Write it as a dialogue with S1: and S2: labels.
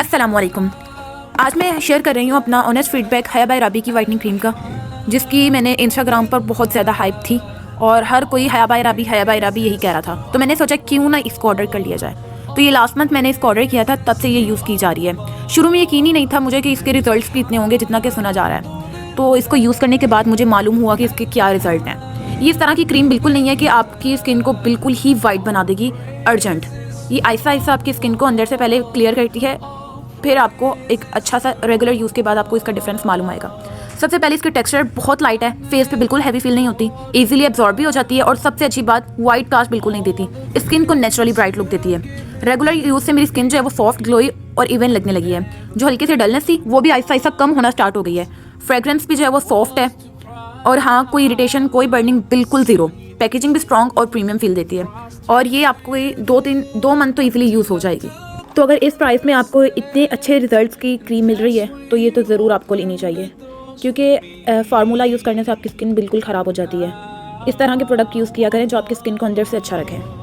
S1: अस्सलामुअलैकुम। आज मैं शेयर कर रही हूँ अपना ऑनेस्ट फीडबैक हया बाय राबी की वाइटनिंग क्रीम का, जिसकी मैंने इंस्टाग्राम पर बहुत ज़्यादा हाइप थी और हर कोई हया बाय राबी यही कह रहा था। तो मैंने सोचा क्यों ना इसको ऑर्डर कर लिया जाए। तो ये लास्ट मंथ मैंने इसको ऑर्डर किया था, तब से ये यूज़ की जा रही है। शुरू में यकीन ही नहीं था मुझे कि इसके रिजल्ट्स भी इतने होंगे जितना कि सुना जा रहा है। तो इसको यूज़ करने के बाद मुझे मालूम हुआ कि इसके क्या रिजल्ट हैं। ये इस तरह की क्रीम बिल्कुल नहीं है कि आपकी स्किन को बिल्कुल ही वाइट बना देगी अर्जेंट। ये आहिस्ता आहिस्ता आपकी स्किन को अंदर से पहले क्लियर करती है, फिर आपको एक अच्छा सा रेगुलर यूज़ के बाद आपको इसका डिफरेंस मालूम आएगा। सबसे पहले इसकी टेक्सचर बहुत लाइट है, फेस पे बिल्कुल हैवी फील नहीं होती, इजीली एब्जॉर्ब भी हो जाती है और सबसे अच्छी बात वाइट कास्ट बिल्कुल नहीं देती, स्किन को नेचुरली ब्राइट लुक देती है। रेगुलर यूज़ से मेरी स्किन जो है वो सॉफ्ट, ग्लोई और इवन लगने लगी है। जो हल्की सी डलनेस थी वो भी आहिस्ता आहिस्ता कम होना स्टार्ट हो गई है। फ्रेग्रेंस भी जो है वो सॉफ्ट है और हाँ, कोई इरिटेशन, कोई बर्निंग, बिल्कुल ज़ीरो। पैकेजिंग भी स्ट्रॉन्ग और प्रीमियम फील देती है और ये आपको 2 मंथ तो ईजिली यूज़ हो जाएगी। तो अगर इस प्राइस में आपको इतने अच्छे रिजल्ट्स की क्रीम मिल रही है तो ये तो ज़रूर आपको लेनी चाहिए, क्योंकि फार्मूला यूज़ करने से आपकी स्किन बिल्कुल ख़राब हो जाती है। इस तरह के प्रोडक्ट यूज़ किया करें जो आपकी स्किन को अंदर से अच्छा रखें।